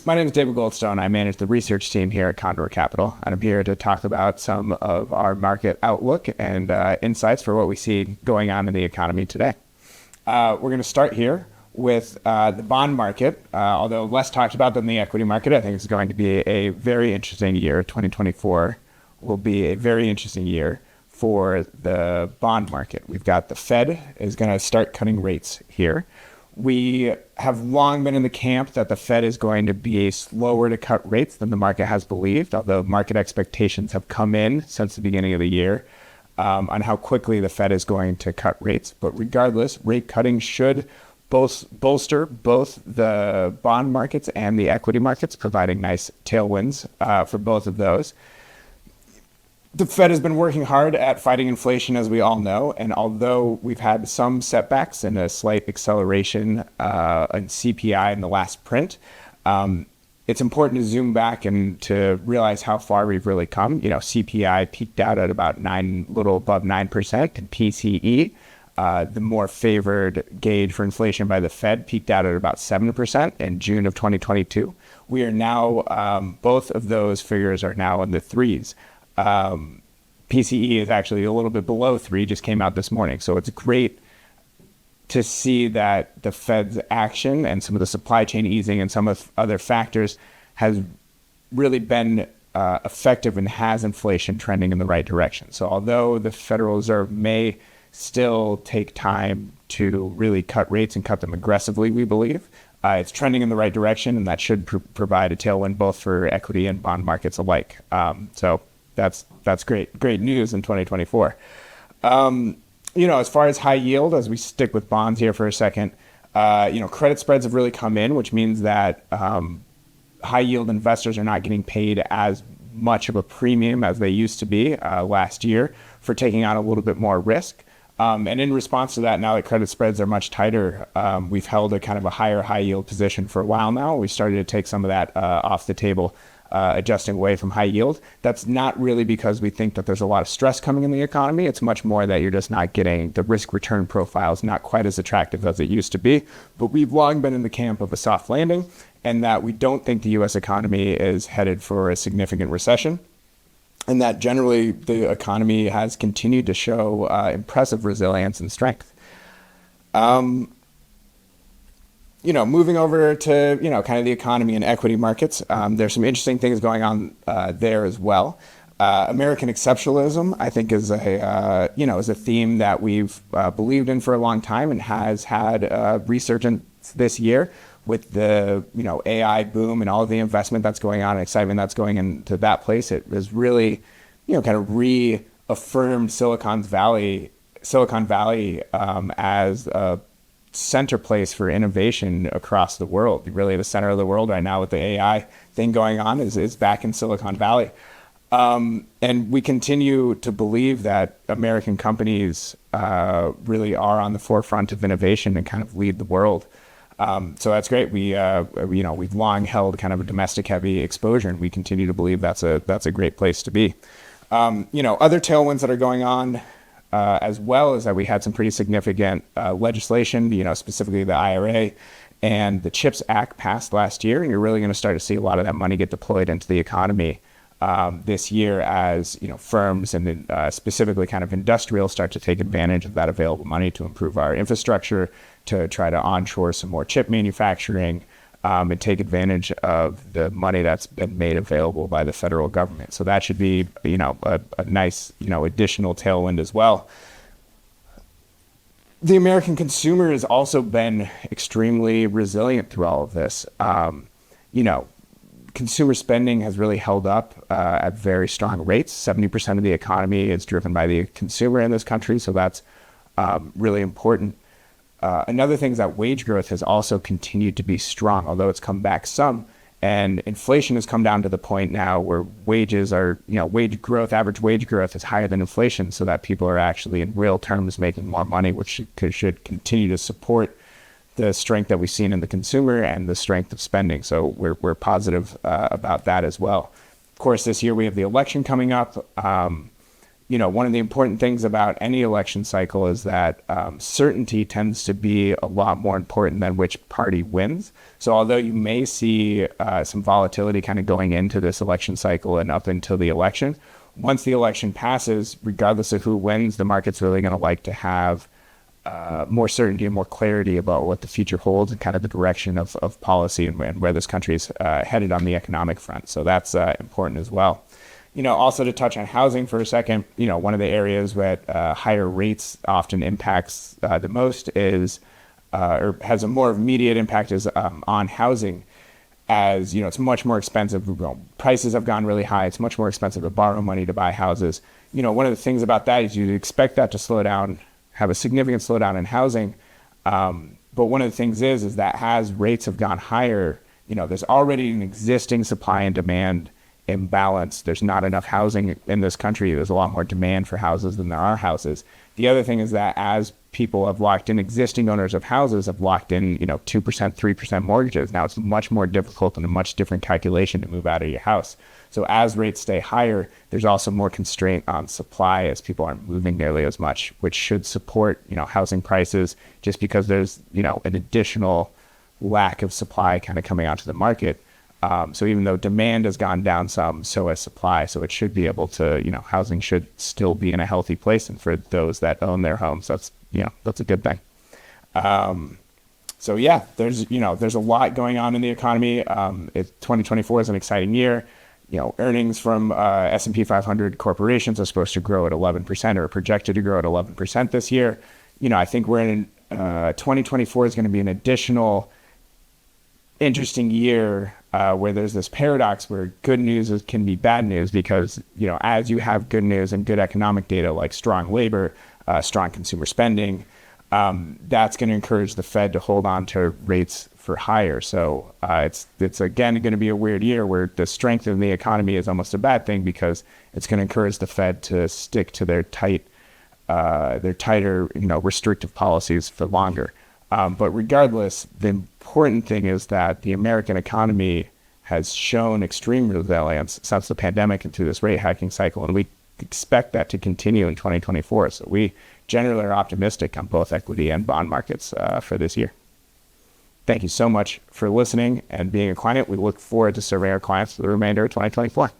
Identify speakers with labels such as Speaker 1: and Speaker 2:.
Speaker 1: My name is David Goldstone. I manage the research team here at Condor Capital, and I'm here to talk about some of our market outlook and insights for what we see going on in the economy today. We're going to start here with the bond market. Although less talked about than the equity market, I think it's going to be a very interesting year. 2024 will be a very interesting year for the bond market. We've got the Fed is going to start cutting rates here. We have long been in the camp that the Fed is going to be slower to cut rates than the market has believed, although market expectations have come in since the beginning of the year on how quickly the Fed is going to cut rates. But regardless, rate cutting should bolster both the bond markets and the equity markets, providing nice tailwinds for both of those. The Fed has been working hard at fighting inflation, as we all know, and although we've had some setbacks and a slight acceleration in CPI in the last print, it's important to zoom back and to realize how far we've really come. You know, CPI peaked out at about little above 9%, and PCE, the more favored gauge for inflation by the Fed, peaked out at about 7% in June of 2022. We are now, both of those figures are now in the threes. PCE is actually a little bit below 3, just came out this morning. So it's great to see that the Fed's action and some of the supply chain easing and some of other factors has really been effective and has inflation trending in the right direction. So although the Federal Reserve may still take time to really cut rates and cut them aggressively, we believe, it's trending in the right direction, and that should provide a tailwind both for equity and bond markets alike. So that's great news in 2024. As far as high yield, as we stick with bonds here for a second, credit spreads have really come in, which means that high yield investors are not getting paid as much of a premium as they used to be last year for taking on a little bit more risk. And in response to that, now that credit spreads are much tighter, we've held a kind of a higher high yield position for a while now. We started to take some of that off the table, adjusting away from high yield. That's not really because we think that there's a lot of stress coming in the economy. It's much more that you're just not getting the risk return profiles, not quite as attractive as it used to be. But we've long been in the camp of a soft landing, and that we don't think the U.S. economy is headed for a significant recession, and that generally the economy has continued to show impressive resilience and strength. Moving over to, kind of the economy and equity markets, there's some interesting things going on there as well. American exceptionalism, I think, is a theme that we've believed in for a long time and has had a resurgence this year with the, AI boom and all of the investment that's going on and excitement that's going into that place. It has really, kind of reaffirmed Silicon Valley as a center place for innovation across the world. Really, the center of the world right now with the AI thing going on is back in Silicon Valley. And we continue to believe that American companies really are on the forefront of innovation and kind of lead the world. So that's great. We've long held kind of a domestic heavy exposure, and we continue to believe that's a great place to be. Other tailwinds that are going on as well is that we had some pretty significant legislation, specifically the IRA and the CHIPS Act passed last year. And you're really going to start to see a lot of that money get deployed into the economy this year as, firms and specifically kind of industrial start to take advantage of that available money to improve our infrastructure, to try to onshore some more chip manufacturing, and take advantage of the money that's been made available by the federal government. So that should be, a nice, additional tailwind as well. The American consumer has also been extremely resilient through all of this. Consumer spending has really held up at very strong rates. 70% of the economy is driven by the consumer in this country, so that's really important. Another thing is that wage growth has also continued to be strong, although it's come back some. And inflation has come down to the point now where wages are, average wage growth is higher than inflation, so that people are actually in real terms making more money, which should continue to support the strength that we've seen in the consumer and the strength of spending. So we're positive about that as well. Of course, this year we have the election coming up. one of the important things about any election cycle is that certainty tends to be a lot more important than which party wins. So although you may see some volatility kind of going into this election cycle and up until the election, once the election passes, regardless of who wins, the market's really going to like to have more certainty and more clarity about what the future holds and kind of the direction of policy and where this country is headed on the economic front. So that's important as well. Also to touch on housing for a second, one of the areas where higher rates often impacts the most is, or has a more immediate impact is on housing. As it's much more expensive. Prices have gone really high. It's much more expensive to borrow money to buy houses. One of the things about that is you'd expect that to slow down, have a significant slowdown in housing. But one of the things is that as rates have gone higher, there's already an existing supply and demand imbalance. There's not enough housing in this country. There's a lot more demand for houses than there are houses. The other thing is that as people have locked in, existing owners of houses have locked in, 2%, 3% mortgages. Now it's much more difficult and a much different calculation to move out of your house. So as rates stay higher, there's also more constraint on supply as people aren't moving nearly as much, which should support, housing prices just because there's, an additional lack of supply kind of coming onto the market. So even though demand has gone down some, so has supply. So it should be able to, housing should still be in a healthy place. And for those that own their homes, that's a good thing. So yeah, there's a lot going on in the economy. 2024 is an exciting year. Earnings from S&P 500 corporations are supposed to grow at 11% or projected to grow at 11% this year. I think we're in 2024 is going to be an additional interesting year where there's this paradox where good news can be bad news because, as you have good news and good economic data like strong labor, strong consumer spending, that's going to encourage the Fed to hold on to rates for higher. So it's again going to be a weird year where the strength of the economy is almost a bad thing because it's going to encourage the Fed to stick to their tighter, restrictive policies for longer. But regardless, the important thing is that the American economy has shown extreme resilience since the pandemic and through this rate hiking cycle, and we expect that to continue in 2024. So we generally are optimistic on both equity and bond markets for this year. Thank you so much for listening and being a client. We look forward to serving our clients for the remainder of 2024.